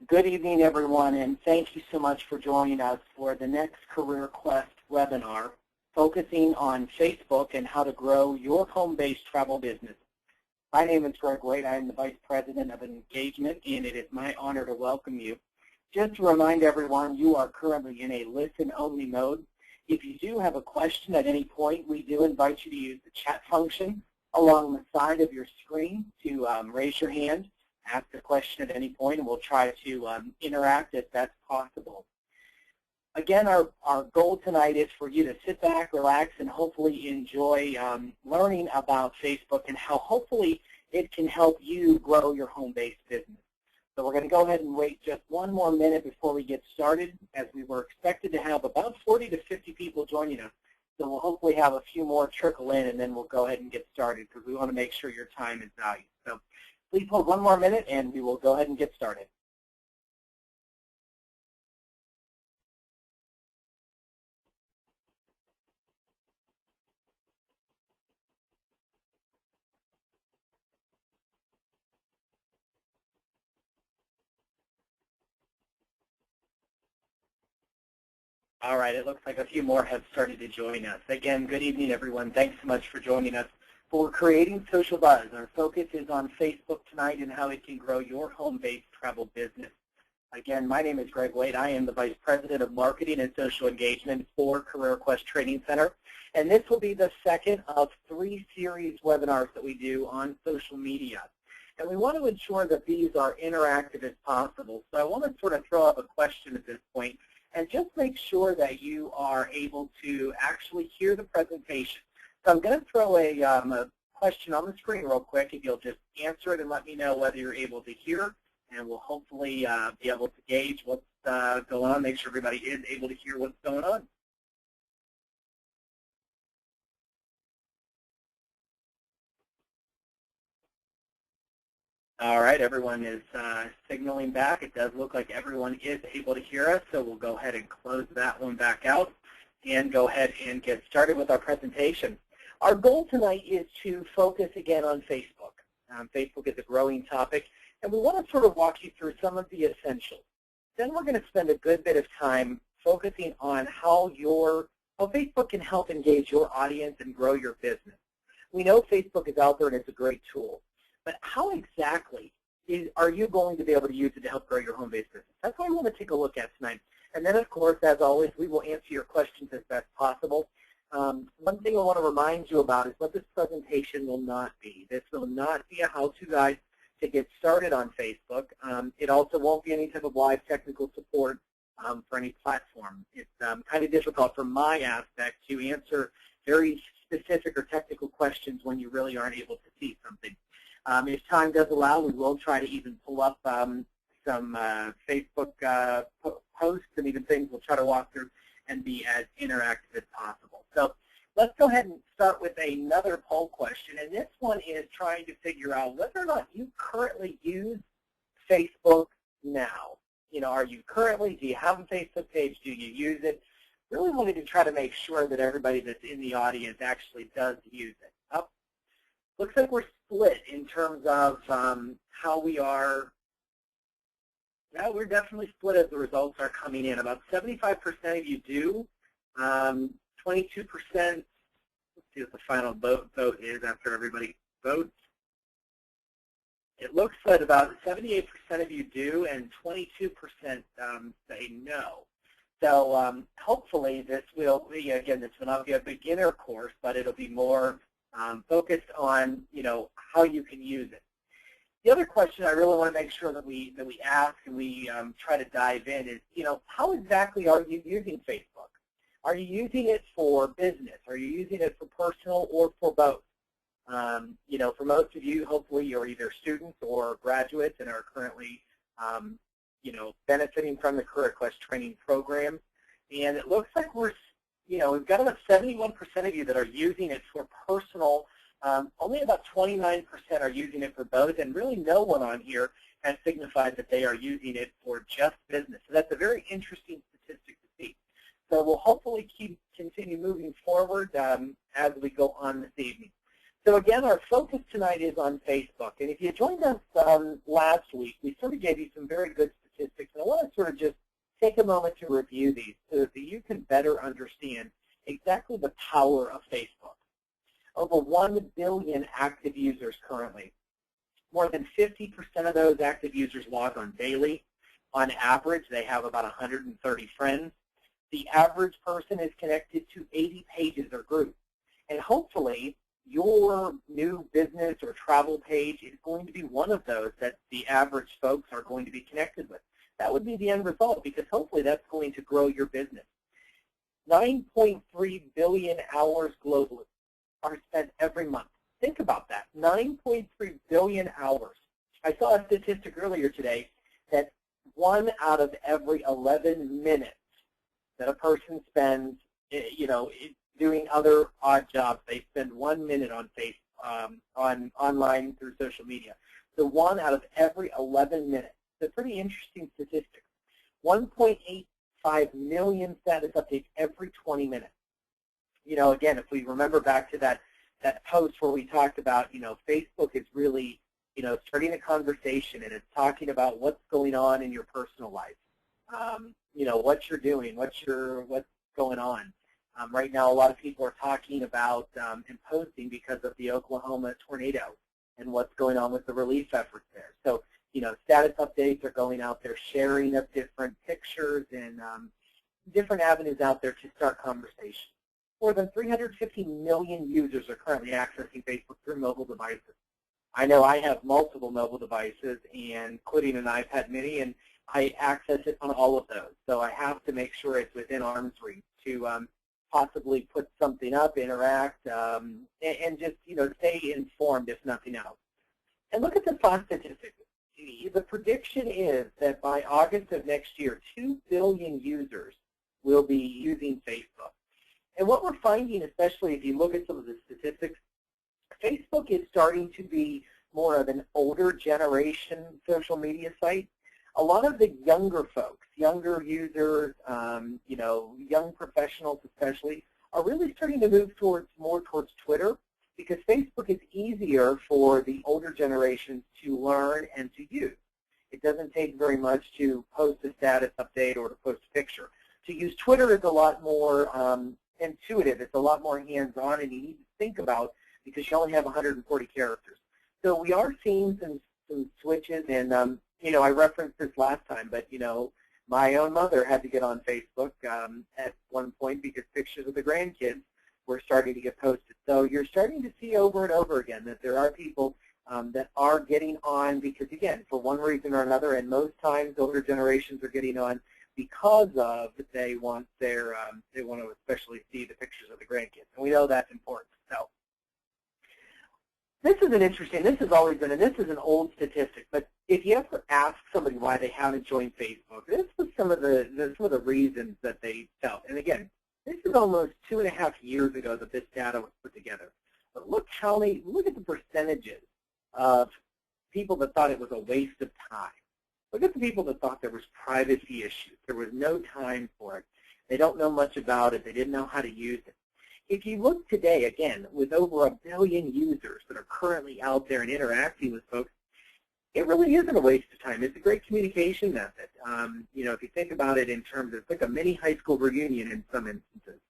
Good evening, everyone, and thank you so much for joining us for the next Career Quest webinar focusing on Facebook and how to grow your home-based travel business. My name is Greg Wade. I am the Vice President of Engagement, and it is my honor to welcome you. Just to remind everyone, you are currently in a listen-only mode. If you do have a question at any point, we do invite you to use the chat function along the side of your screen to raise your hand, ask a question at any point, and we'll try to interact if that's possible. Again, our goal tonight is for you to sit back, relax, and hopefully enjoy learning about Facebook and how hopefully it can help you grow your home-based business. So we're going to go ahead and wait just one more minute before we get started, as we were expected to have about 40 to 50 people joining us. So we'll hopefully have a few more trickle in, and then we'll go ahead and get started because we want to make sure your time is valued. So please hold one more minute, and we will go ahead and get started. All right, it looks like a few more have started to join us. Again, good evening, everyone. Thanks so much for joining us for Creating Social Buzz. Our focus is on Facebook tonight and how it can grow your home-based travel business. Again, my name is Greg Wade. I am the Vice President of Marketing and Social Engagement for Career Quest Training Center. And this will be the second of 3 series webinars that we do on social media. And we want to ensure that these are interactive as possible. So I want to sort of throw up a question at this point and just make sure that you are able to actually hear the presentation. So I'm going to throw a question on the screen real quick. If you'll just answer it and let me know whether you're able to hear, and we'll hopefully be able to gauge what's going on, make sure everybody is able to hear what's going on. All right, everyone is signaling back. It does look like everyone is able to hear us, so we'll go ahead and close that one back out and go ahead and get started with our presentation. Our goal tonight is to focus again on Facebook. Facebook is a growing topic, and we want to sort of walk you through some of the essentials. Then we're going to spend a good bit of time focusing on how Facebook can help engage your audience and grow your business. We know Facebook is out there and it's a great tool. But how exactly are you going to be able to use it to help grow your home-based business? That's what we want to take a look at tonight. And then, of course, as always, we will answer your questions as best possible. One thing I want to remind you about is what this presentation will not be. This will not be a how-to guide to get started on Facebook. It also won't be any type of live technical support for any platform. It's kind of difficult from my aspect to answer very specific or technical questions when you really aren't able to see something. If time does allow, we will try to even pull up some Facebook posts and even things we'll try to walk through and be as interactive as possible. So let's go ahead and start with another poll question, and this one is trying to figure out whether or not you currently use Facebook now. You know, do you have a Facebook page? Do you use it? Really wanted to try to make sure that everybody that's in the audience actually does use it. Looks like we're split in terms of how we are. Yeah, we're definitely split as the results are coming in. About 75% of you do. 22%, let's see what the final vote is after everybody votes. It looks like about 78% of you do and 22% say no. So hopefully this will be, again, this will not be a beginner course, but it'll be more focused on, how you can use it. The other question I really want to make sure that we ask and we try to dive in is, how exactly are you using Facebook? Are you using it for business? Are you using it for personal or for both? For most of you, hopefully you're either students or graduates and are currently, benefiting from the Career Quest training program. And it looks like we've got about 71% of you that are using it for personal. Only about 29% are using it for both, and really no one on here has signified that they are using it for just business. So that's a very interesting statistic to see. So we'll hopefully continue moving forward as we go on this evening. So again, our focus tonight is on Facebook. And if you joined us last week, we sort of gave you some very good statistics, and I want to sort of just take a moment to review these so that you can better understand exactly the power of Facebook. Over 1 billion active users currently. More than 50% of those active users log on daily. On average, they have about 130 friends. The average person is connected to 80 pages or groups. And hopefully, your new business or travel page is going to be one of those that the average folks are going to be connected with. That would be the end result, because hopefully that's going to grow your business. 9.3 billion hours globally are spent every month. Think about that, 9.3 billion hours. I saw a statistic earlier today that 1 out of every 11 minutes that a person spends, doing other odd jobs, they spend 1 minute on online through social media. So 1 out of every 11 minutes. It's a pretty interesting statistic. 1.85 million status updates every 20 minutes. Again, if we remember back to that post where we talked about, Facebook is really, starting a conversation, and it's talking about what's going on in your personal life. What you're doing, what's going on. Right now, a lot of people are talking about and posting because of the Oklahoma tornado and what's going on with the relief efforts there. So, status updates are going out there, sharing of different pictures and different avenues out there to start conversation. More than 350 million users are currently accessing Facebook through mobile devices. I know I have multiple mobile devices, including an iPad mini, and I access it on all of those. So I have to make sure it's within arm's reach to possibly put something up, interact, and just stay informed if nothing else. And look at the last statistic. The prediction is that by August of next year, 2 billion users will be using Facebook. And what we're finding, especially if you look at some of the statistics, Facebook is starting to be more of an older generation social media site. A lot of the younger folks, younger users, young professionals especially, are really starting to move more towards Twitter, because Facebook is easier for the older generations to learn and to use. It doesn't take very much to post a status update or to post a picture. To use Twitter is a lot more intuitive. It's a lot more hands-on, and you need to think about, because you only have 140 characters. So we are seeing some switches, and I referenced this last time, but my own mother had to get on Facebook at one point because pictures of the grandkids were starting to get posted. So you're starting to see over and over again that there are people that are getting on because, again, for one reason or another, and most times older generations are getting on because of they want to especially see the pictures of the grandkids, and we know that's important. So this has always been, and this is an old statistic, but if you ever ask somebody why they haven't joined Facebook, this was some of the reasons that they felt. And again, this is almost 2.5 years ago that this data was put together. But look at the percentages of people that thought it was a waste of time. Look at the people that thought there was privacy issues. There was no time for it. They don't know much about it. They didn't know how to use it. If you look today, again, with over 1 billion users that are currently out there and interacting with folks, it really isn't a waste of time. It's a great communication method. If you think about it in terms of, it's like a mini high school reunion in some instances.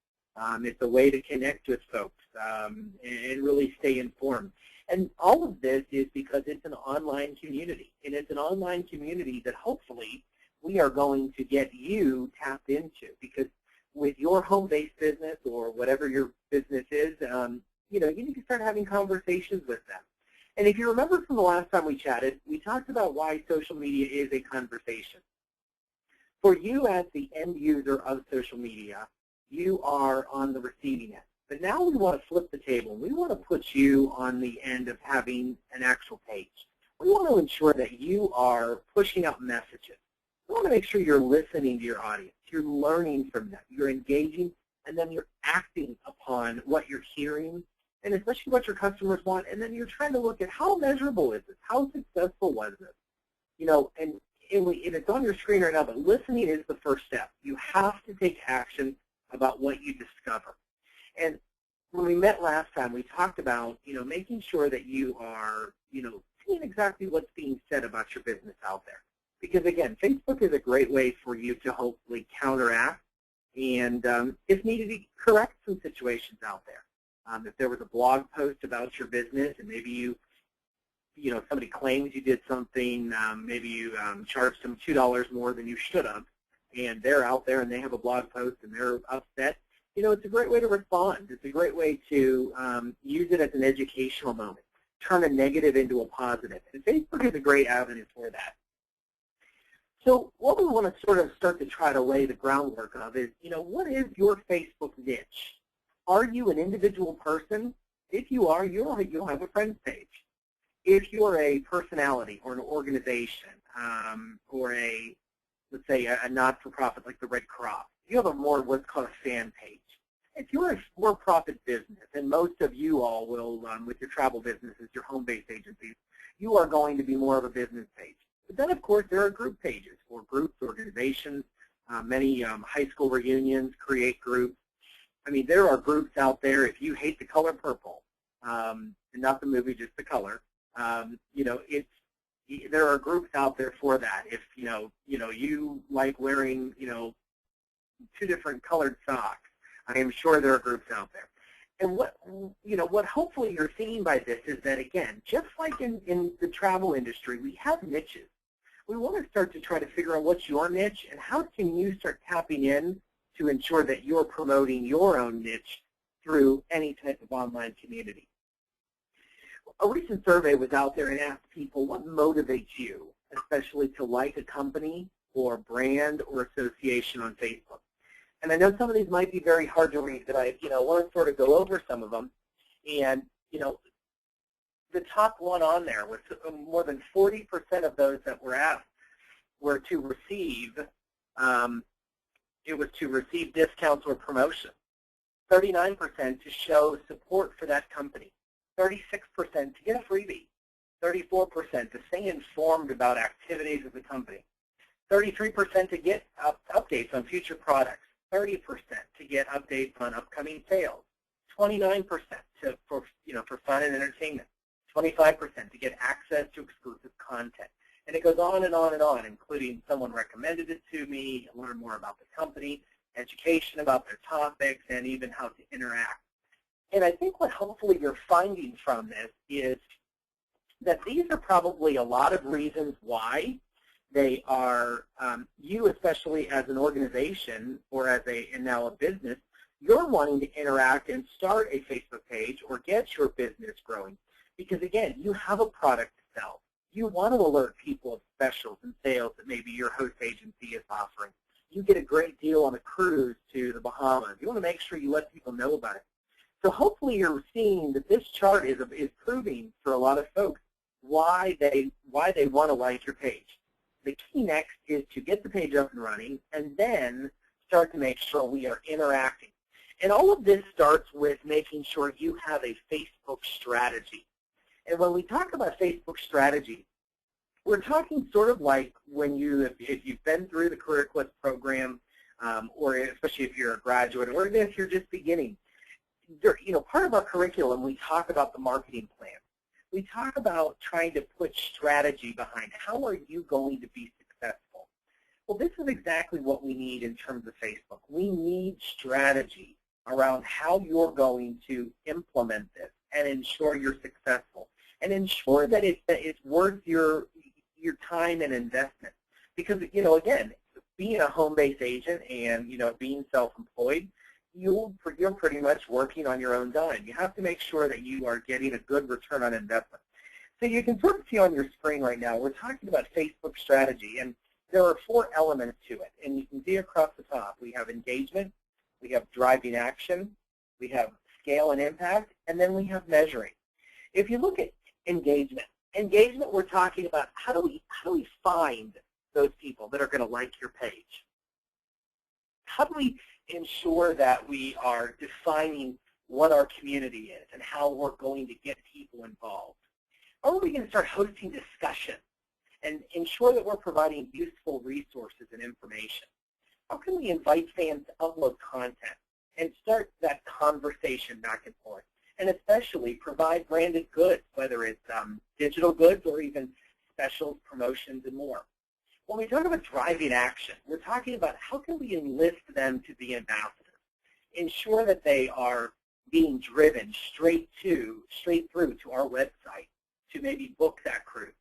It's a way to connect with folks and really stay informed. And all of this is because it's an online community. And it's an online community that hopefully we are going to get you tapped into, because with your home-based business or whatever your business is, you need to start having conversations with them. And if you remember from the last time we chatted, we talked about why social media is a conversation. For you as the end user of social media, you are on the receiving end. But now we want to flip the table. We want to put you on the end of having an actual page. We want to ensure that you are pushing out messages. We want to make sure you're listening to your audience. You're learning from them. You're engaging, and then you're acting upon what you're hearing, and especially what your customers want. And then you're trying to look at how measurable is this? How successful was this? And it's on your screen right now, but listening is the first step. You have to take action about what you discover. And when we met last time, we talked about, making sure that you are, seeing exactly what's being said about your business out there. Because again, Facebook is a great way for you to hopefully counteract and, if needed, correct some situations out there. If there was a blog post about your business and maybe somebody claims you did something, maybe you charged them $2 more than you should have, and they're out there and they have a blog post and they're upset, it's a great way to respond. It's a great way to use it as an educational moment, turn a negative into a positive. And Facebook is a great avenue for that. So what we want to sort of start to try to lay the groundwork of is, what is your Facebook niche? Are you an individual person? If you are, you'll have a friends page. If you're a personality or an organization or let's say, a not-for-profit like the Red Cross, you have what's called a fan page. If you're a for-profit business, and most of you all will, with your travel businesses, your home-based agencies, you are going to be more of a business page. But then, of course, there are group pages for groups, organizations. Many high school reunions create groups. I mean, there are groups out there. If you hate the color purple, and not the movie, just the color, there are groups out there for that. If you like wearing two different colored socks, I am sure there are groups out there. And what hopefully you're seeing by this is that, again, just like in the travel industry, we have niches. We want to start to try to figure out what's your niche and how can you start tapping in to ensure that you're promoting your own niche through any type of online community. A recent survey was out there and asked people what motivates you, especially to like a company or brand or association on Facebook. And I know some of these might be very hard to read, but I want to sort of go over some of them. And the top one on there was more than 40% of those that were asked were to receive, discounts or promotion. 39% to show support for that company. 36% to get a freebie. 34% to stay informed about activities of the company. 33% to get updates on future products. 30% to get updates on upcoming sales. 29% for fun and entertainment. 25% to get access to exclusive content. And it goes on and on and on, including someone recommended it to me, learn more about the company, education about their topics, and even how to interact. And I think what hopefully you're finding from this is that these are probably a lot of reasons why they are, you especially as an organization or as now a business, you're wanting to interact and start a Facebook page or get your business growing. Because again, you have a product to sell. You want to alert people of specials and sales that maybe your host agency is offering. You get a great deal on a cruise to the Bahamas. You want to make sure you let people know about it. So hopefully you're seeing that this chart is proving for a lot of folks why they want to like your page. The key next is to get the page up and running and then start to make sure we are interacting. And all of this starts with making sure you have a Facebook strategy. And when we talk about Facebook strategy, we're talking sort of like when if you've been through the Career Quest program, or especially if you're a graduate, or even if you're just beginning. Part of our curriculum, we talk about the marketing plan. We talk about trying to put strategy behind how are you going to be successful. Well, this is exactly what we need in terms of Facebook. We need strategy around how you're going to implement this and ensure you're successful and ensure that it's worth your time and investment. Because, again, being a home-based agent and, being self-employed, you're pretty much working on your own dime. You have to make sure that you are getting a good return on investment. So you can sort of see on your screen right now, we're talking about Facebook strategy, and there are 4 elements to it. And you can see across the top, we have engagement, we have driving action, we have scale and impact, and then we have measuring. If you look at engagement, we're talking about how do we find those people that are going to like your page? How do we ensure that we are defining what our community is and how we're going to get people involved? How are we going to start hosting discussion and ensure that we're providing useful resources and information? How can we invite fans to upload content and start that conversation back and forth? And especially provide branded goods, whether it's digital goods or even specials, promotions, and more. When we talk about driving action, we're talking about how can we enlist them to be ambassadors, ensure that they are being driven straight through to our website to maybe book that cruise,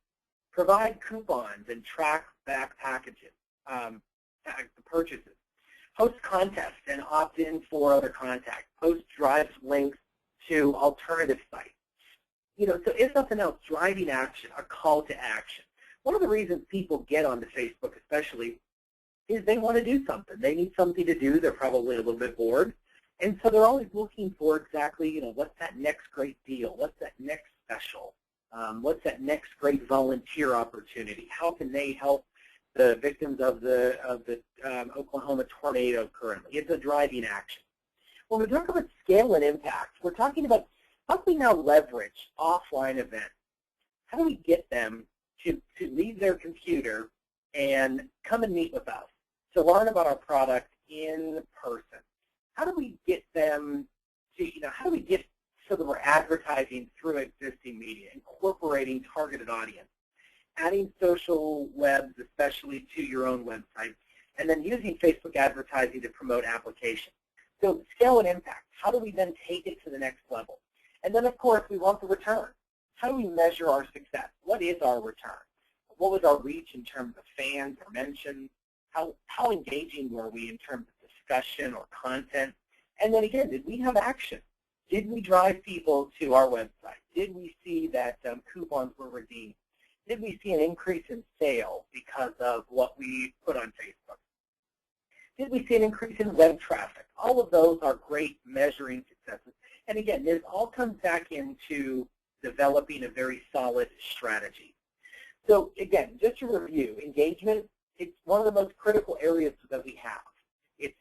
provide coupons and track back packages, purchases, host contests and opt in for other contacts, post drive links to alternative sites. So if nothing else, driving action, a call to action. One of the reasons people get onto Facebook especially is they want to do something. They need something to do. They're probably a little bit bored. And so they're always looking for exactly, what's that next great deal? What's that next special? What's that next great volunteer opportunity? How can they help the victims of the Oklahoma tornado currently? It's a driving action. When we talk about scale and impact, we're talking about how can we now leverage offline events? How do we get them to leave their computer and come and meet with us to learn about our product in person? How do we get them to, how do we get so that we're advertising through existing media, incorporating targeted audience, adding social webs, especially to your own website, and then using Facebook advertising to promote applications? So scale and impact, how do we then take it to the next level? And then, of course, we want the return. How do we measure our success? What is our return? What was our reach in terms of fans or mentions? How engaging were we in terms of discussion or content? And then again, did we have action? Did we drive people to our website? Did we see that coupons were redeemed? Did we see an increase in sales because of what we put on Facebook? Did we see an increase in web traffic? All of those are great measuring successes. And again, this all comes back into developing a very solid strategy. So again, just to review, engagement, it's one of the most critical areas that we have. It's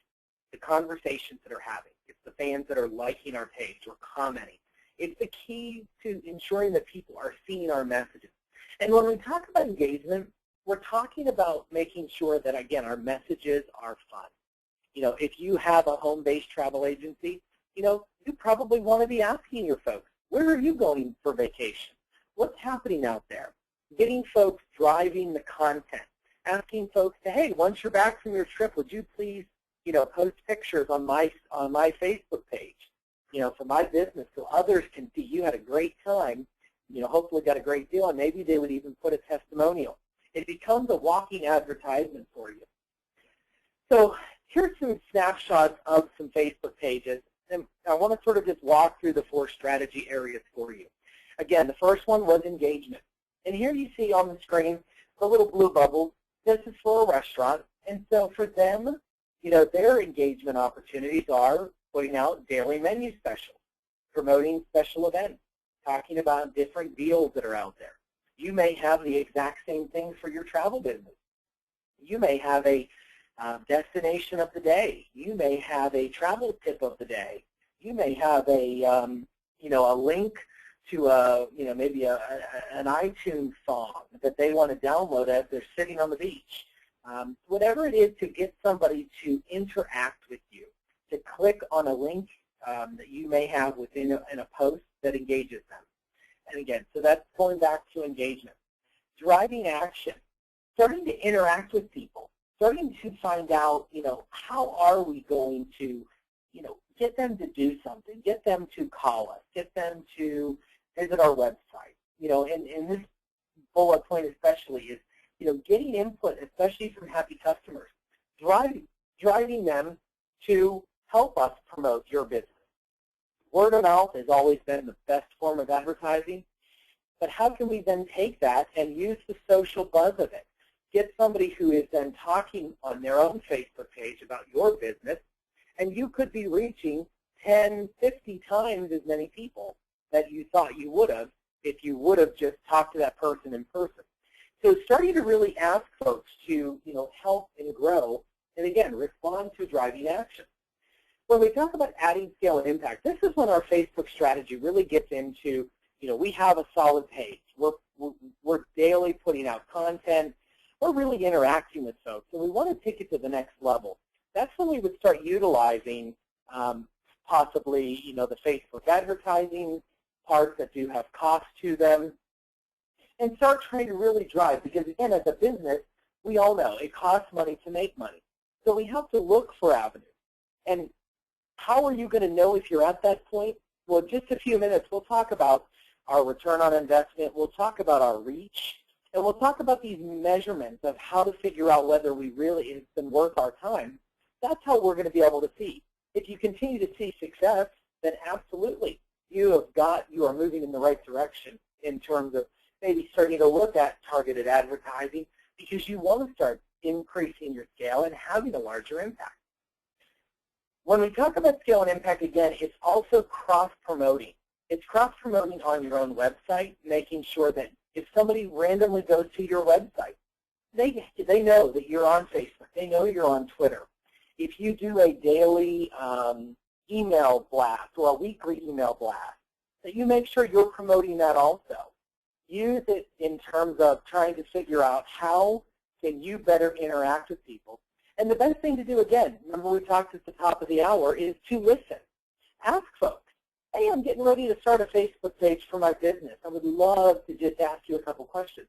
the conversations that are having. It's the fans that are liking our page or commenting. It's the key to ensuring that people are seeing our messages. And when we talk about engagement, we're talking about making sure that, again, our messages are fun. If you have a home-based travel agency, you probably want to be asking your folks, where are you going for vacation? What's happening out there? Getting folks driving the content, asking folks to, hey, once you're back from your trip, would you please, post pictures on my Facebook page, for my business so others can see you had a great time, hopefully got a great deal, and maybe they would even put a testimonial. It becomes a walking advertisement for you. So here's some snapshots of some Facebook pages. And I want to sort of just walk through the 4 strategy areas for you. Again, the first one was engagement. And here you see on the screen the little blue bubbles. This is for a restaurant. And so for them, their engagement opportunities are putting out daily menu specials, promoting special events, talking about different deals that are out there. You may have the exact same thing for your travel business. You may have a destination of the day. You may have a travel tip of the day. You may have a a link to maybe an iTunes song that they want to download as they're sitting on the beach. Whatever it is to get somebody to interact with you, to click on a link that you may have within a post that engages them. And again, so that's going back to engagement. Driving action, starting to interact with people, starting to find out, how are we going to, get them to do something, get them to call us, get them to visit our website. And this bullet point especially is, getting input, especially from happy customers, driving them to help us promote your business. Word of mouth has always been the best form of advertising, but how can we then take that and use the social buzz of it? Get somebody who is then talking on their own Facebook page about your business, and you could be reaching 10, 50 times as many people that you thought you would have if you would have just talked to that person in person. So starting to really ask folks to, help and grow, and again, respond to driving action. When we talk about adding scale and impact, this is when our Facebook strategy really gets into, we have a solid page. We're daily putting out content. We're really interacting with folks, and we want to take it to the next level. That's when we would start utilizing possibly, the Facebook advertising parts that do have cost to them, and start trying to really drive. Because again, as a business, we all know it costs money to make money. So we have to look for avenues. And how are you going to know if you're at that point? Well, in just a few minutes, we'll talk about our return on investment. We'll talk about our reach. And we'll talk about these measurements of how to figure out whether we really it's been worth our time. That's how we're going to be able to see. If you continue to see success, then absolutely, you are moving in the right direction in terms of maybe starting to look at targeted advertising because you want to start increasing your scale and having a larger impact. When we talk about scale and impact, again, it's also cross-promoting. It's cross-promoting on your own website, making sure that if somebody randomly goes to your website, they know that you're on Facebook. They know you're on Twitter. If you do a daily email blast or a weekly email blast, that you make sure you're promoting that also. Use it in terms of trying to figure out how can you better interact with people. And the best thing to do, again, remember we talked at the top of the hour, is to listen. Ask folks, hey, I'm getting ready to start a Facebook page for my business. I would love to just ask you a couple questions.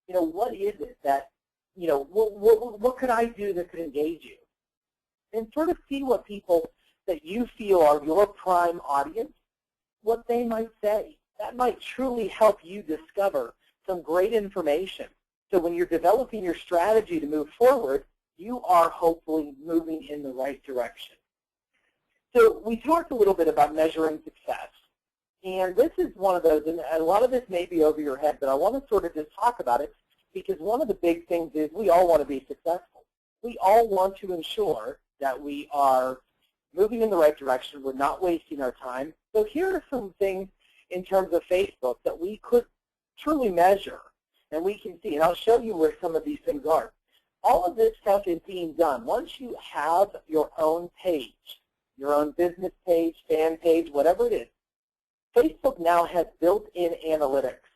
You know, what is it that, you know, what could I do that could engage you? And sort of see what people that you feel are your prime audience, what they might say. That might truly help you discover some great information. So when you're developing your strategy to move forward, you are hopefully moving in the right direction. So we talked a little bit about measuring success. And this is one of those, and a lot of this may be over your head, but I want to sort of just talk about it because one of the big things is we all want to be successful. We all want to ensure that we are moving in the right direction. We're not wasting our time. So here are some things in terms of Facebook that we could truly measure, and we can see. And I'll show you where some of these things are. All of this stuff is being done. Once you have your own page, your own business page, fan page, whatever it is, Facebook now has built-in analytics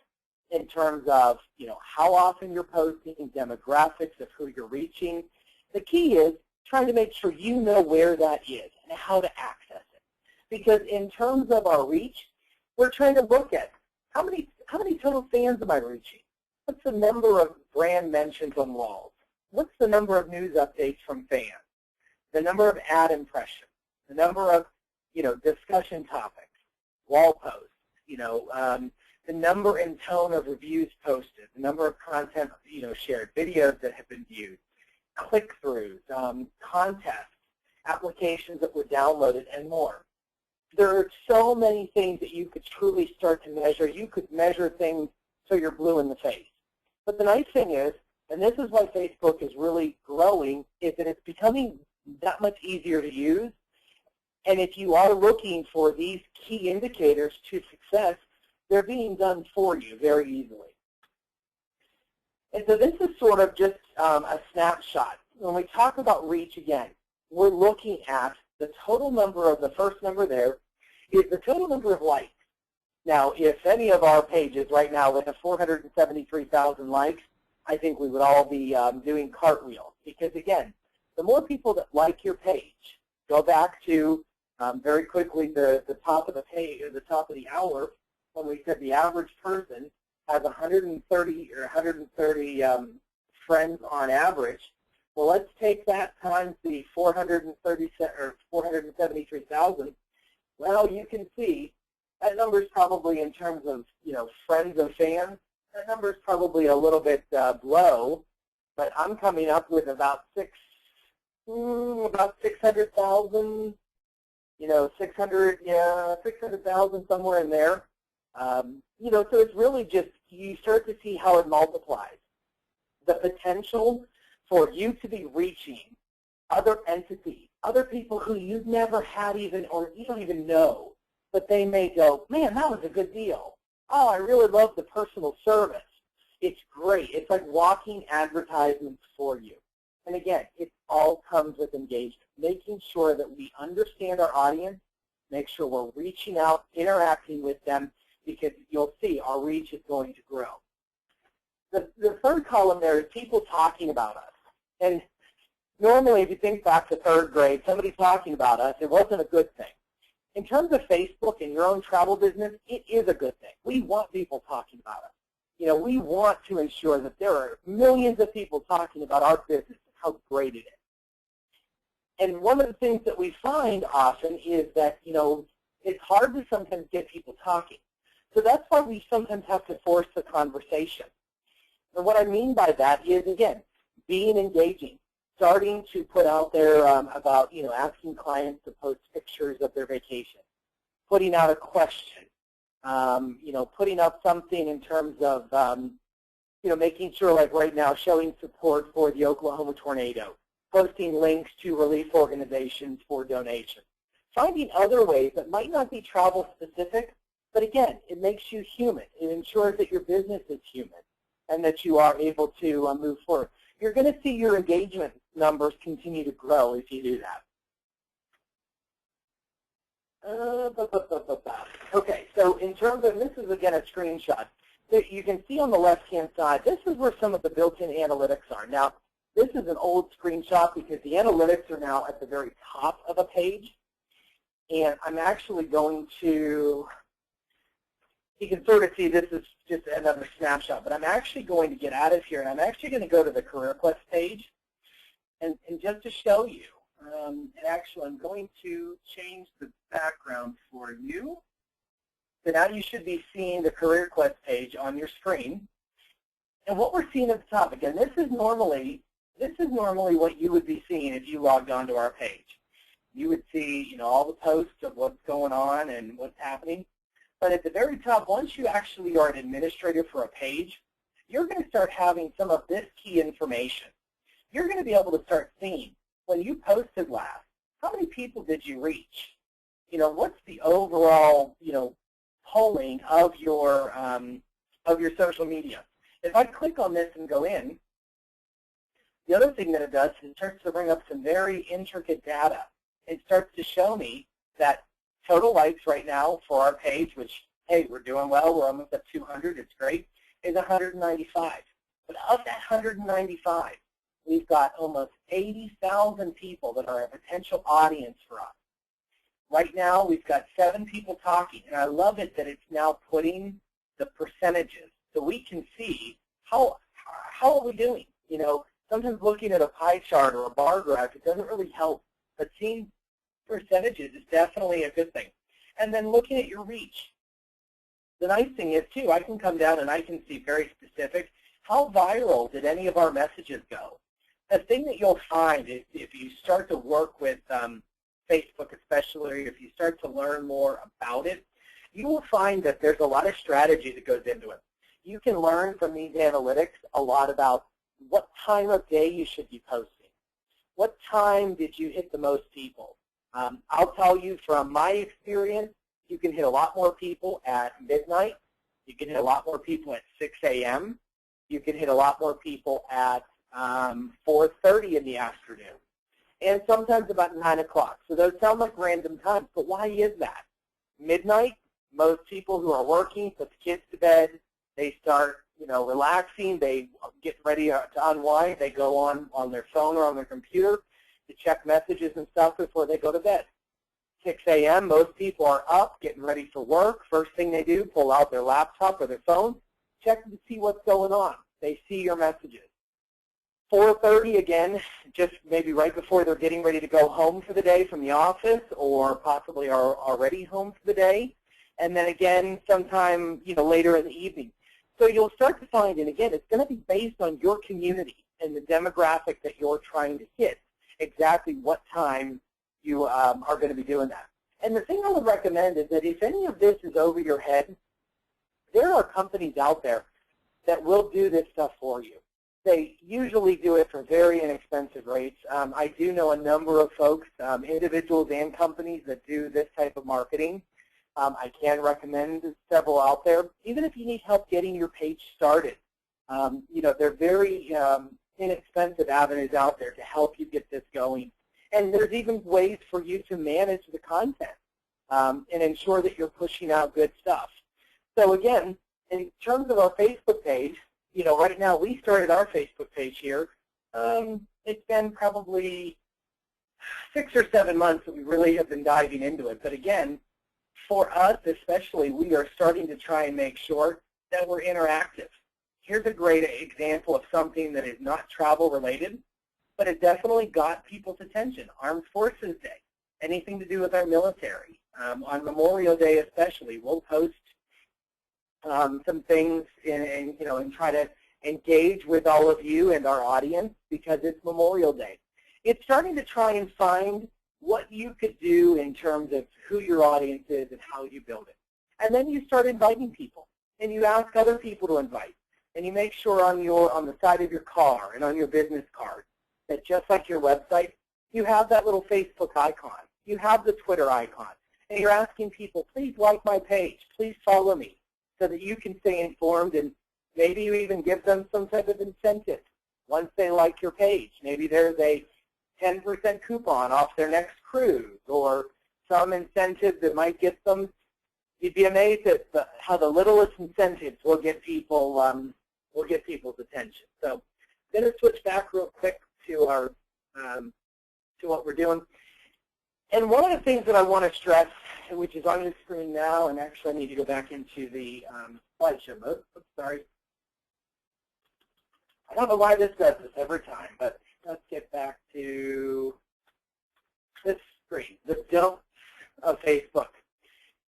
in terms of, you know, how often you're posting, demographics of who you're reaching. The key is trying to make sure you know where that is and how to access it. Because in terms of our reach, we're trying to look at how many total fans am I reaching? What's the number of brand mentions on walls? What's the number of news updates from fans? The number of ad impressions? The number of, you know, discussion topics, wall posts, you know, the number and tone of reviews posted, the number of content, you know, shared, videos that have been viewed, click-throughs, contests, applications that were downloaded, and more. There are so many things that you could truly start to measure. You could measure things so you're blue in the face. But the nice thing is, and this is why Facebook is really growing, is that it's becoming that much easier to use. And if you are looking for these key indicators to success, they're being done for you very easily. And so this is sort of just a snapshot. When we talk about reach again, we're looking at the total number of, the first number there is the total number of likes. Now, if any of our pages right now would have 473,000 likes, I think we would all be doing cartwheels. Because again, the more people that like your page, go back to very quickly the top of the page, or the top of the hour, when we said the average person has 130 or 130 friends on average. Well, let's take that times the 473,000. Well, you can see that number is probably, in terms of, you know, friends and fans, that number is probably a little bit low, but I'm coming up with about 600,000. You know, 600,000 somewhere in there. You know, so it's really just, you start to see how it multiplies. The potential for you to be reaching other entities, other people who you've never had even, or you don't even know, but they may go, man, that was a good deal. Oh, I really love the personal service. It's great. It's like walking advertisements for you. And again, it all comes with engagement, making sure that we understand our audience, make sure we're reaching out, interacting with them, because you'll see our reach is going to grow. The third column there is people talking about us. And normally, if you think back to third grade, somebody talking about us, it wasn't a good thing. In terms of Facebook and your own travel business, it is a good thing. We want people talking about us. we want to ensure that there are millions of people talking about our business and how great it is. And one of the things that we find often is that, it's hard to sometimes get people talking. So that's why we sometimes have to force the conversation. And what I mean by that is, again, being engaging, starting to put out there about, asking clients to post pictures of their vacation, putting out a question, putting out something in terms of, making sure, like right now, showing support for the Oklahoma tornado, posting links to relief organizations for donations, finding other ways that might not be travel specific, but again, it makes you human. It ensures that your business is human and that you are able to move forward. You're going to see your engagement numbers continue to grow if you do that. Okay, so in terms of, this is again a screenshot. You can see on the left-hand side, this is where some of the built-in analytics are. Now, this is an old screenshot because the analytics are now at the very top of a page. And I'm actually going to, you can sort of see this is just another snapshot, but I'm actually going to get out of here, and I'm actually going to go to the Career Quest page. And just to show you, and actually I'm going to change the background for you. So now you should be seeing the Career Quest page on your screen. And what we're seeing at the top, again, this is normally what you would be seeing if you logged onto our page. You would see, all the posts of what's going on and what's happening. But at the very top, once you actually are an administrator for a page, you're going to start having some of this key information. You're going to be able to start seeing, when you posted last, how many people did you reach? What's the overall, polling of your social media? If I click on this and go in, the other thing that it does is it starts to bring up some very intricate data. It starts to show me that total likes right now for our page, which, hey, we're doing well, we're almost at 200, it's great, is 195. But of that 195, we've got almost 80,000 people that are a potential audience for us. Right now, we've got 7 people talking, and I love it that it's now putting the percentages so we can see how are we doing. Sometimes looking at a pie chart or a bar graph, it doesn't really help, but seeing percentages is definitely a good thing. And then looking at your reach. The nice thing is, too, I can come down and I can see very specific, how viral did any of our messages go? The thing that you'll find is if you start to work with Facebook especially, if you start to learn more about it, you will find that there's a lot of strategy that goes into it. You can learn from these analytics a lot about what time of day you should be posting. What time did you hit the most people? I'll tell you from my experience, you can hit a lot more people at midnight. You can hit a lot more people at 6 a.m. You can hit a lot more people at 4:30 in the afternoon, and sometimes about 9 o'clock. So those sound like random times, but why is that? Midnight, most people who are working put the kids to bed. They start, relaxing. They get ready to unwind. They go on their phone or on their computer to check messages and stuff before they go to bed. 6 a.m., most people are up, getting ready for work. First thing they do, pull out their laptop or their phone, check to see what's going on. They see your messages. 4:30, again, just maybe right before they're getting ready to go home for the day from the office, or possibly are already home for the day. And then again, sometime later in the evening. So you'll start to find, and again, it's going to be based on your community and the demographic that you're trying to hit, exactly what time you are going to be doing that. And the thing I would recommend is that if any of this is over your head, there are companies out there that will do this stuff for you. They usually do it for very inexpensive rates. I do know a number of folks, individuals and companies that do this type of marketing. I can recommend several out there. Even if you need help getting your page started, they're very inexpensive avenues out there to help you get this going. And there's even ways for you to manage the content and ensure that you're pushing out good stuff. So again, in terms of our Facebook page, right now we started our Facebook page here. It's been probably 6 or 7 months that we really have been diving into it. But again, for us especially, we are starting to try and make sure that we're interactive. Here's a great example of something that is not travel related, but it definitely got people's attention. Armed Forces Day, anything to do with our military. On Memorial Day especially, we'll post some things and try to engage with all of you and our audience because it's Memorial Day. It's starting to try and find what you could do in terms of who your audience is and how you build it. And then you start inviting people, and you ask other people to invite. And you make sure on the side of your car and on your business card that just like your website, you have that little Facebook icon. You have the Twitter icon. And you're asking people, please like my page. Please follow me so that you can stay informed, and maybe you even give them some type of incentive once they like your page. Maybe there's a 10% coupon off their next cruise or some incentive that might get them. You'd be amazed at how the littlest incentives will get people people's attention. So I'm going to switch back real quick to our to what we're doing. And one of the things that I want to stress, which is on the screen now, and actually I need to go back into the slideshow mode. Oops, sorry. I don't know why this does this every time, but let's get back to this screen, the don'ts of Facebook.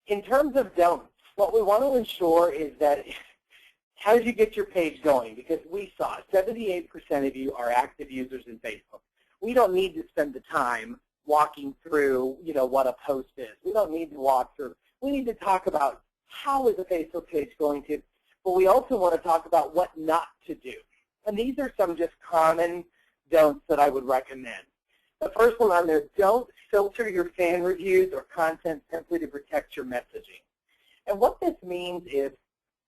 In terms of don'ts, what we want to ensure is that how do you get your page going? Because we saw 78% of you are active users in Facebook. We don't need to spend the time walking through, what a post is. We don't need to walk through. We need to talk about how is a Facebook page going to, but we also want to talk about what not to do. And these are some just common don'ts that I would recommend. The first one on there, don't filter your fan reviews or content simply to protect your messaging. And what this means is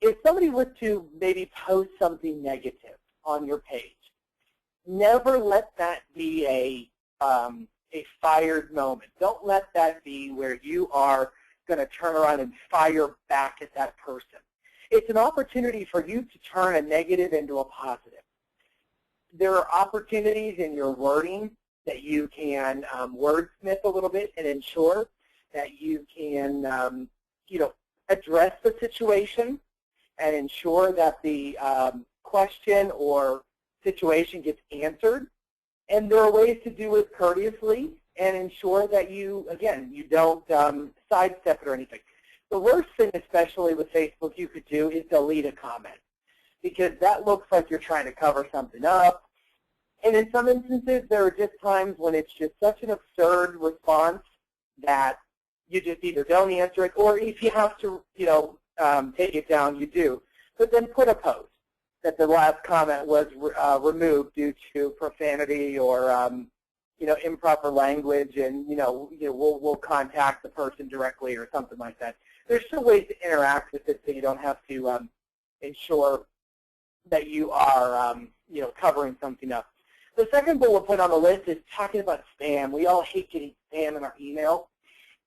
if somebody was to maybe post something negative on your page, never let that be a fired moment. Don't let that be where you are going to turn around and fire back at that person. It's an opportunity for you to turn a negative into a positive. There are opportunities in your wording that you can wordsmith a little bit and ensure that you can, address the situation and ensure that the question or situation gets answered. And there are ways to do it courteously and ensure that you don't sidestep it or anything. The worst thing, especially with Facebook, you could do is delete a comment, because that looks like you're trying to cover something up. And in some instances, there are just times when it's just such an absurd response that you just either don't answer it, or if you have to, take it down, you do. But then put a post that the last comment was removed due to profanity or, improper language, and we'll contact the person directly or something like that. There's still ways to interact with it so you don't have to ensure that you are, covering something up. The second bullet point on the list is talking about spam. We all hate getting spam in our email.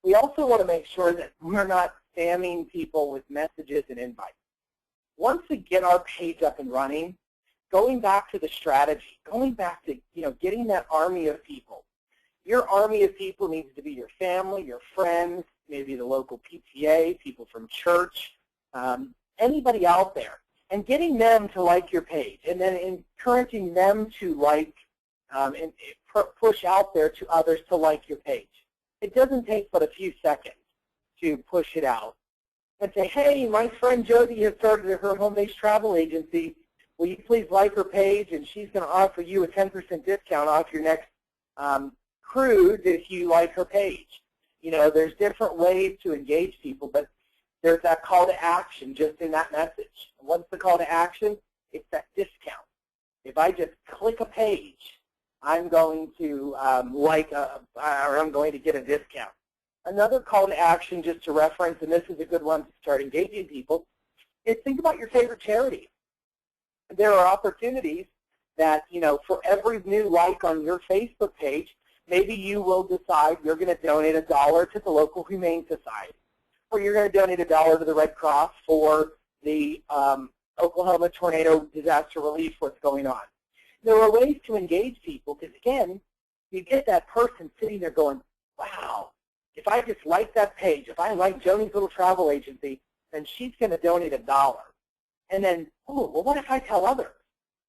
We also want to make sure that we're not spamming people with messages and invites. Once we get our page up and running, going back to the strategy, going back to getting that army of people. Your army of people needs to be your family, your friends, maybe the local PTA, people from church, anybody out there, and getting them to like your page, and then encouraging them to like and push out there to others to like your page. It doesn't take but a few seconds to push it out and say, hey, my friend Jody has started her home-based travel agency. Will you please like her page, and she's going to offer you a 10% discount off your next cruise if you like her page. There's different ways to engage people, but there's that call to action just in that message. What's the call to action? It's that discount. If I just click a page, I'm going to or I'm going to get a discount. Another call to action, just to reference, and this is a good one to start engaging people, is think about your favorite charity. There are opportunities that, for every new like on your Facebook page, maybe you will decide you're going to donate $1 to the local Humane Society, or you're going to donate $1 to the Red Cross for the Oklahoma tornado disaster relief, what's going on. There are ways to engage people because, again, you get that person sitting there going, wow, if I just like that page, if I like Joni's little travel agency, then she's going to donate $1. And then, oh, well, what if I tell others?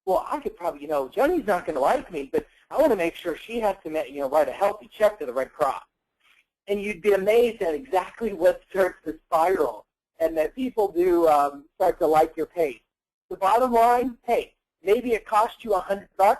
Well, I could probably, Johnny's not going to like me, but I want to make sure she has to, write a healthy check to the Red Cross. And you'd be amazed at exactly what starts to spiral, and that people do start to like your page. The bottom line, hey, maybe it cost you $100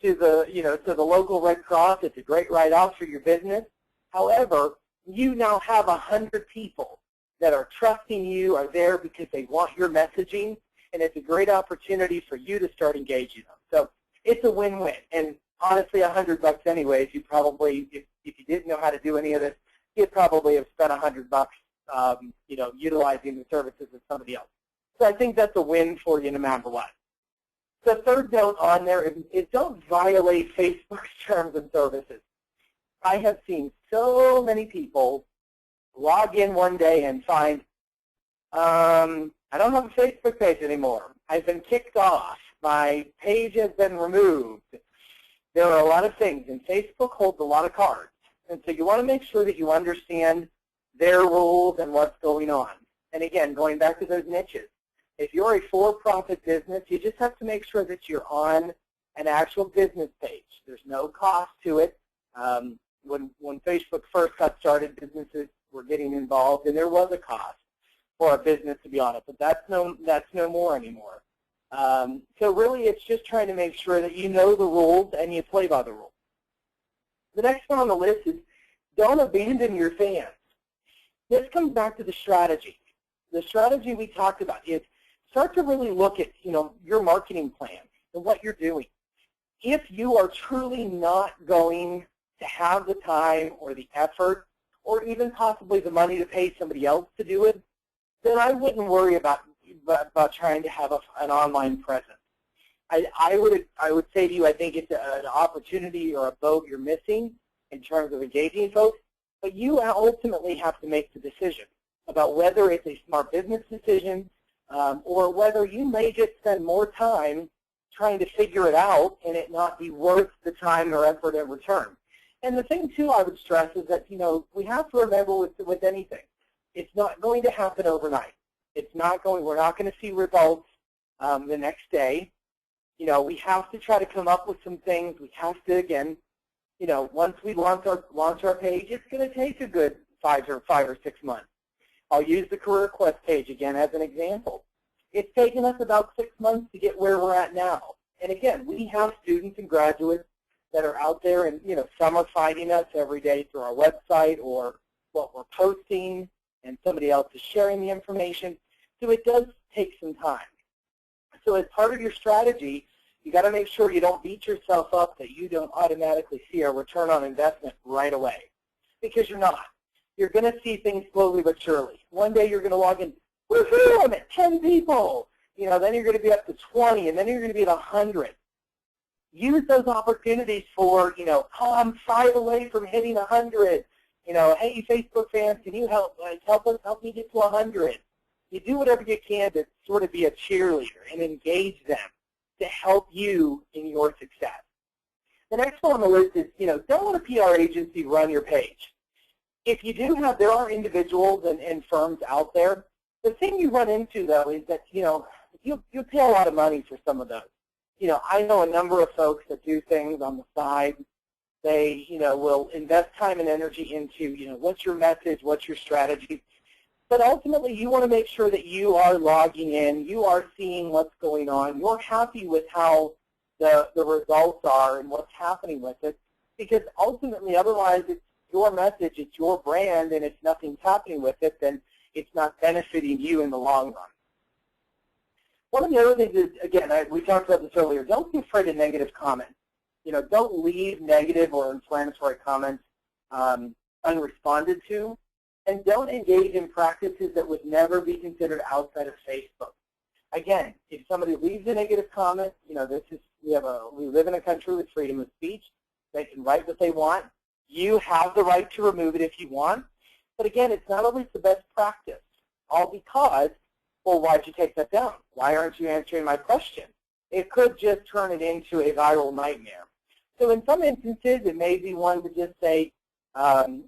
to the local Red Cross. It's a great write-off for your business. However, you now have 100 people that are trusting you, are there because they want your messaging, and it's a great opportunity for you to start engaging them. So it's a win-win. And honestly, $100 anyways, you probably, if you didn't know how to do any of this, you'd probably have spent $100, utilizing the services of somebody else. So I think that's a win for you no matter what. The third note on there is don't violate Facebook's terms and services. I have seen so many people log in one day and find, I don't have a Facebook page anymore. I've been kicked off. My page has been removed. There are a lot of things, and Facebook holds a lot of cards. And so you want to make sure that you understand their rules and what's going on. And again, going back to those niches, if you're a for-profit business, you just have to make sure that you're on an actual business page. There's no cost to it. When Facebook first got started, businesses were getting involved, and there was a cost for a business to be on it, but that's no more anymore. So really, it's just trying to make sure that you know the rules and you play by the rules. The next one on the list is don't abandon your fans. This comes back to the strategy. The strategy we talked about is start to really look at your marketing plan and what you're doing. If you are truly not going to have the time or the effort or even possibly the money to pay somebody else to do it, then I wouldn't worry about trying to have an online presence. I would say to you, I think it's an opportunity or a boat you're missing in terms of engaging folks, but you ultimately have to make the decision about whether it's a smart business decision or whether you may just spend more time trying to figure it out and it not be worth the time or effort in return. And the thing, too, I would stress is that, we have to remember with anything, it's not going to happen overnight. We're not going to see results the next day. We have to try to come up with some things. We have to, again, once we launch our page, it's going to take a good 5 or 6 months. I'll use the Career Quest page again as an example. It's taken us about 6 months to get where we're at now. And again, we have students and graduates that are out there, and some are finding us every day through our website or what we're posting, and somebody else is sharing the information. So it does take some time. So as part of your strategy, you got to make sure you don't beat yourself up that you don't automatically see a return on investment right away, because you're not. You're going to see things slowly but surely. One day you're going to log in, woohoo, I'm at 10 people. Then you're going to be up to 20, and then you're going to be at 100. Use those opportunities for, oh, I'm 5 away from hitting 100. Hey, Facebook fans, can you help me get to 100? You do whatever you can to sort of be a cheerleader and engage them to help you in your success. The next one on the list is, don't let a PR agency run your page. If you do there are individuals and firms out there. The thing you run into, though, is that, you pay a lot of money for some of those. I know a number of folks that do things on the side. They, will invest time and energy into, what's your message, what's your strategy. But ultimately, you want to make sure that you are logging in, you are seeing what's going on, you're happy with how the results are and what's happening with it, because ultimately, otherwise, it's your message, it's your brand, and if nothing's happening with it, then it's not benefiting you in the long run. One of the other things is, again, we talked about this earlier, don't be afraid of negative comments. Don't leave negative or inflammatory comments unresponded to, and don't engage in practices that would never be considered outside of Facebook. Again, if somebody leaves a negative comment, we live in a country with freedom of speech. They can write what they want. You have the right to remove it if you want. But again, it's not always the best practice, all because, well, why'd you take that down? Why aren't you answering my question? It could just turn it into a viral nightmare. So in some instances, it may be one to just say, I'm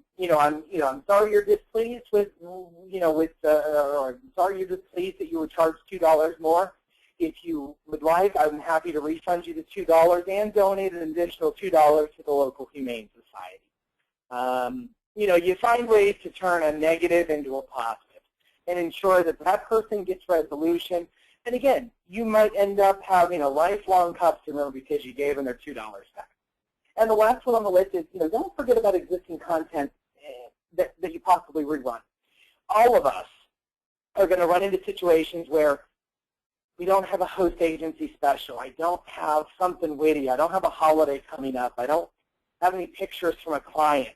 sorry you're displeased with, or I'm sorry you're displeased that you were charged $2 more. If you would like, I'm happy to refund you the $2 and donate an additional $2 to the local Humane Society. You find ways to turn a negative into a positive and ensure that that person gets resolution. And again, you might end up having a lifelong customer because you gave them their $2 back. And the last one on the list is, don't forget about existing content that you possibly rerun. All of us are going to run into situations where we don't have a host agency special. I don't have something witty. I don't have a holiday coming up. I don't have any pictures from a client.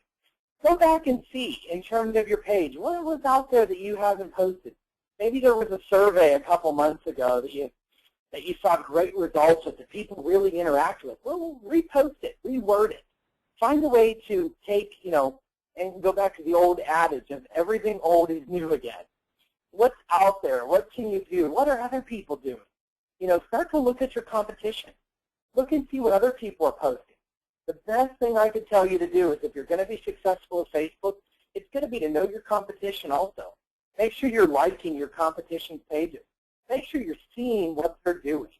Go back and see, in terms of your page, what was out there that you haven't posted. Maybe there was a survey a couple months ago that you saw great results with, that people really interact with. Well, repost it, reword it. Find a way to take, and go back to the old adage of everything old is new again. What's out there? What can you do? What are other people doing? Start to look at your competition. Look and see what other people are posting. The best thing I could tell you to do is, if you're going to be successful at Facebook, it's going to be to know your competition also. Make sure you're liking your competition's pages. Make sure you're seeing what they're doing.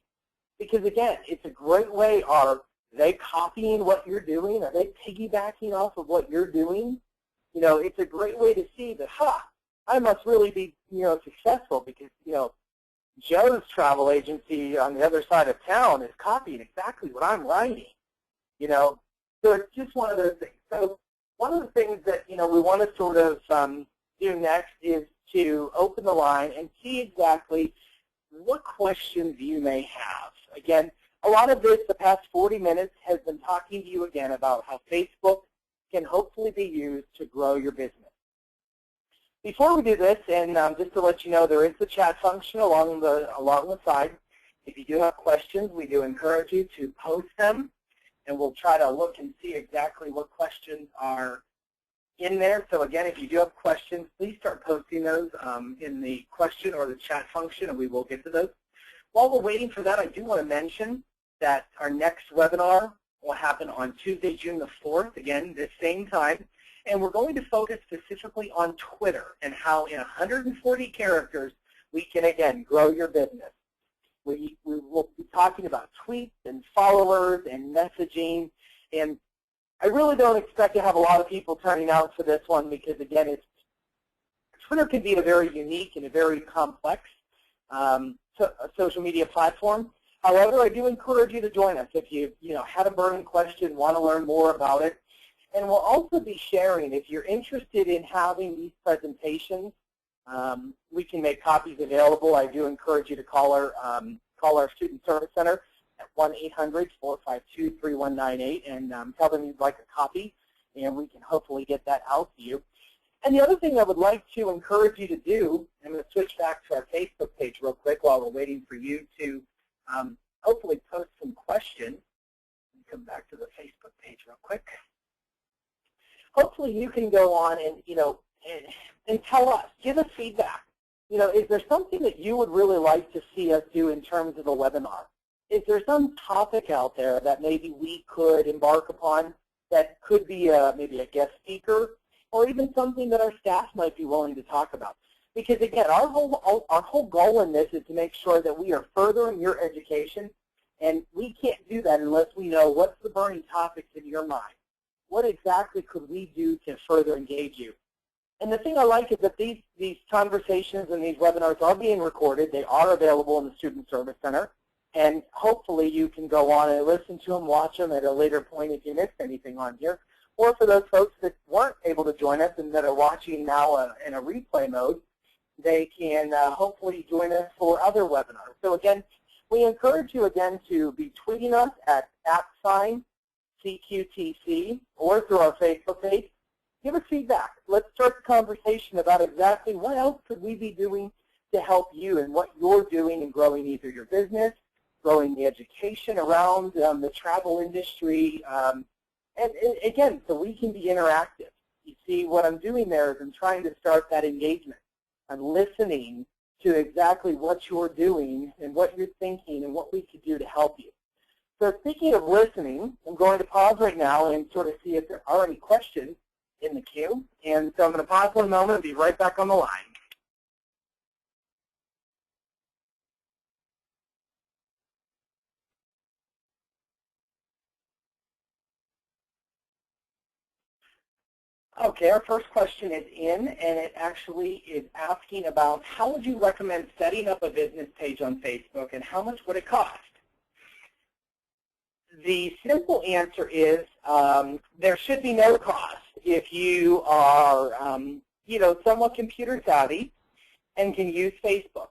Because again, it's a great way. Are they copying what you're doing? Are they piggybacking off of what you're doing? It's a great way to see that, I must really be, successful because, Joe's travel agency on the other side of town is copying exactly what I'm writing. So it's just one of those things. So one of the things that, we want to sort of do next is to open the line and see exactly what questions you may have. Again, a lot of this, the past 40 minutes, has been talking to you again about how Facebook can hopefully be used to grow your business. Before we do this, and just to let you know, there is the chat function along the side. If you do have questions, we do encourage you to post them, and we'll try to look and see exactly what questions are in there. So again, if you do have questions, please start posting those in the question or the chat function, and we will get to those. While we're waiting for that, I do want to mention that our next webinar will happen on Tuesday, June the 4th, again, the same time. And we're going to focus specifically on Twitter and how in 140 characters we can, again, grow your business. We will be talking about tweets and followers and messaging. And I really don't expect to have a lot of people turning out for this one because, again, Twitter can be a very unique and a very complex social media platform. However, I do encourage you to join us if you had a burning question, want to learn more about it. And we'll also be sharing, if you're interested in having these presentations, we can make copies available. I do encourage you to call our Student Service Center at 1-800-452-3198 and tell them you'd like a copy, and we can hopefully get that out to you. And the other thing I would like to encourage you to do, I'm going to switch back to our Facebook page real quick while we're waiting for you to hopefully post some questions. Let me come back to the Facebook page real quick. Hopefully you can go on and, and tell us, give us feedback. Is there something that you would really like to see us do in terms of the webinar? Is there some topic out there that maybe we could embark upon that could be maybe a guest speaker, or even something that our staff might be willing to talk about? Because again, our whole goal in this is to make sure that we are furthering your education, and we can't do that unless we know what's the burning topics in your mind. What exactly could we do to further engage you? And the thing I like is that these conversations and these webinars are being recorded. They are available in the Student Service Center. And hopefully you can go on and listen to them, watch them at a later point if you missed anything on here. Or for those folks that weren't able to join us and that are watching now in a replay mode, they can hopefully join us for other webinars. So again, we encourage you again to be tweeting us at @CQTC or through our Facebook page. Give us feedback. Let's start the conversation about exactly what else could we be doing to help you and what you're doing in growing either your business, growing the education around the travel industry, and again, so we can be interactive. You see, what I'm doing there is I'm trying to start that engagement. I'm listening to exactly what you're doing and what you're thinking and what we could do to help you. So speaking of listening, I'm going to pause right now and sort of see if there are any questions. in the queue. And so I'm going to pause one moment and be right back on the line. Okay, our first question is in, and it actually is asking about how would you recommend setting up a business page on Facebook, and how much would it cost? The simple answer is there should be no cost if you are, somewhat computer savvy and can use Facebook.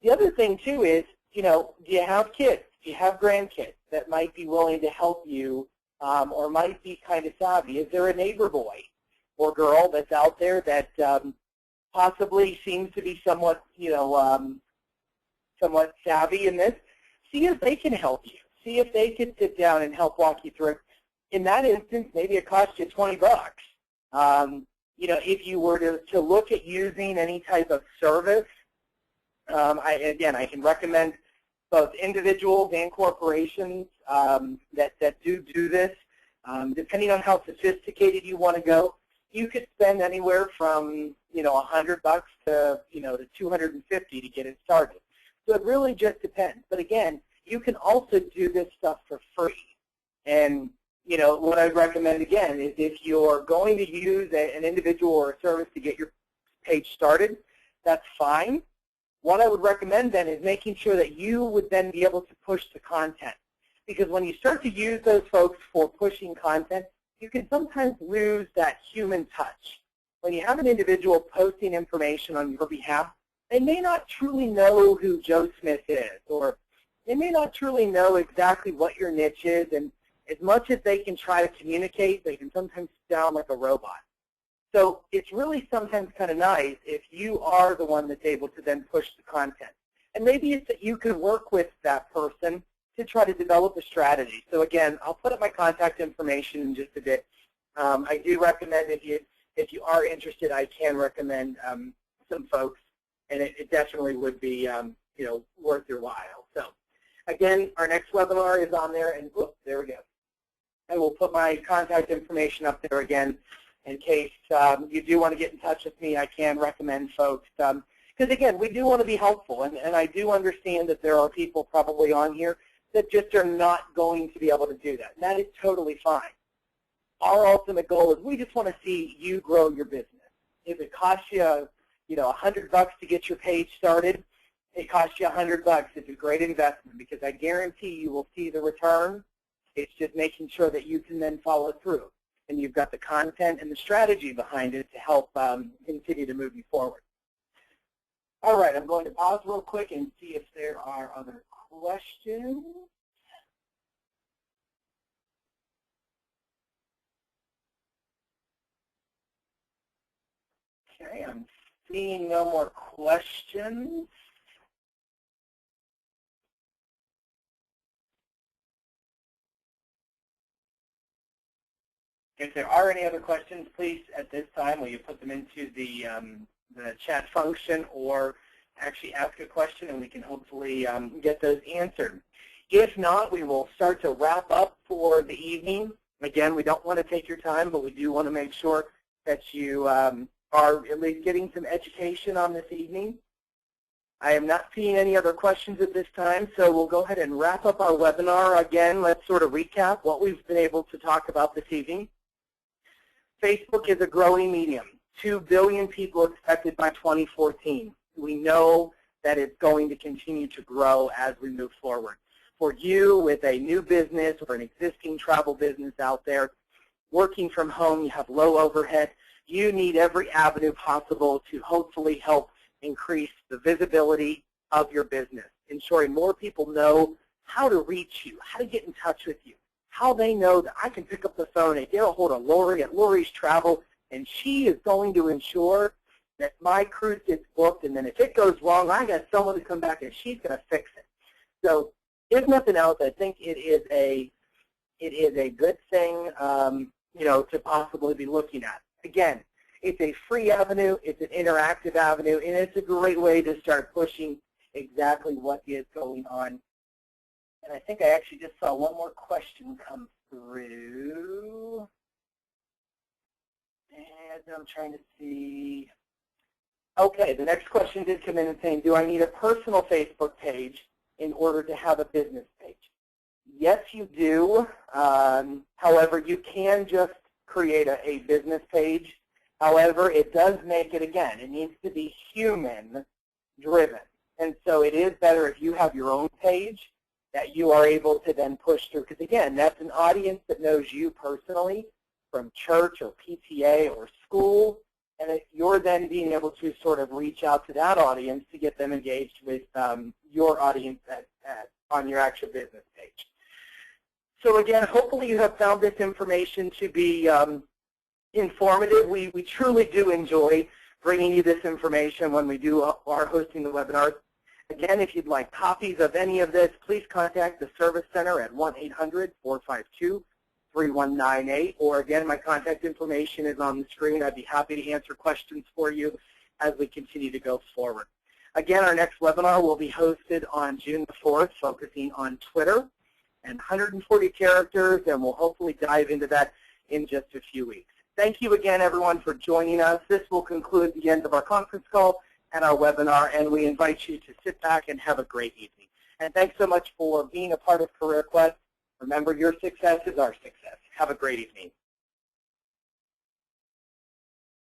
The other thing too is, do you have kids? Do you have grandkids that might be willing to help you or might be kind of savvy? Is there a neighbor boy or girl that's out there that possibly seems to be somewhat, somewhat savvy in this? See if they can help you. See if they can sit down and help walk you through it. In that instance, maybe it costs you $20. If you were to look at using any type of service, I can recommend both individuals and corporations that do this. Depending on how sophisticated you want to go, you could spend anywhere from $100 to to $250 to get it started. So it really just depends. But again, you can also do this stuff for free. And what I'd recommend again is if you're going to use an individual or a service to get your page started, that's fine. What I would recommend then is making sure that you would then be able to push the content. Because when you start to use those folks for pushing content, you can sometimes lose that human touch. When you have an individual posting information on your behalf, they may not truly know who Joe Smith is, or they may not truly know exactly what your niche is, and as much as they can try to communicate, they can sometimes sound like a robot. So it's really sometimes kind of nice if you are the one that's able to then push the content. And maybe it's that you can work with that person to try to develop a strategy. So again, I'll put up my contact information in just a bit. I do recommend if you are interested, I can recommend some folks, and it definitely would be worth your while. So again, our next webinar is on there, and whoop, there we go. I will put my contact information up there again in case you do want to get in touch with me. I can recommend folks. Because again, we do want to be helpful, and I do understand that there are people probably on here that just are not going to be able to do that. And that is totally fine. Our ultimate goal is we just want to see you grow your business. If it costs you, $100 to get your page started, it costs you $100. It's a great investment because I guarantee you will see the return. It's just making sure that you can then follow through. And you've got the content and the strategy behind it to help continue to move you forward. All right, I'm going to pause real quick and see if there are other questions. Okay, I'm seeing no more questions. If there are any other questions, please, at this time, will you put them into the chat function or actually ask a question, and we can hopefully get those answered. If not, we will start to wrap up for the evening. Again, we don't want to take your time, but we do want to make sure that you are at least getting some education on this evening. I am not seeing any other questions at this time, so we'll go ahead and wrap up our webinar. Again, let's sort of recap what we've been able to talk about this evening. Facebook is a growing medium. 2 billion people expected by 2014. We know that it's going to continue to grow as we move forward. For you with a new business or an existing travel business out there, working from home, you have low overhead, you need every avenue possible to hopefully help increase the visibility of your business, ensuring more people know how to reach you, how to get in touch with you, how they know that I can pick up the phone and get a hold of Lori at Lori's Travel, and she is going to ensure that my cruise gets booked, and then if it goes wrong, I got someone to come back and she's going to fix it. So if nothing else, I think it is a good thing, to possibly be looking at. Again, it's a free avenue, it's an interactive avenue, and it's a great way to start pushing exactly what is going on. And I think I actually just saw one more question come through. I'm trying to see. Okay, the next question did come in and saying, do I need a personal Facebook page in order to have a business page? Yes, you do. However, you can just create a business page. However, it does make it, again, it needs to be human-driven. And so it is better if you have your own page that you are able to then push through. Because, again, that's an audience that knows you personally from church or PTA or school. And you're then being able to sort of reach out to that audience to get them engaged with your audience on your actual business page. So again, hopefully you have found this information to be informative. We truly do enjoy bringing you this information when we are hosting the webinars. Again, if you'd like copies of any of this, please contact the Service Center at 1-800-452-3198. Or again, my contact information is on the screen. I'd be happy to answer questions for you as we continue to go forward. Again, our next webinar will be hosted on June the 4th, focusing on Twitter and 140 characters, and we'll hopefully dive into that in just a few weeks. Thank you again, everyone, for joining us. This will conclude the end of our conference call and our webinar, and we invite you to sit back and have a great evening. And thanks so much for being a part of Career Quest. Remember, your success is our success. Have a great evening.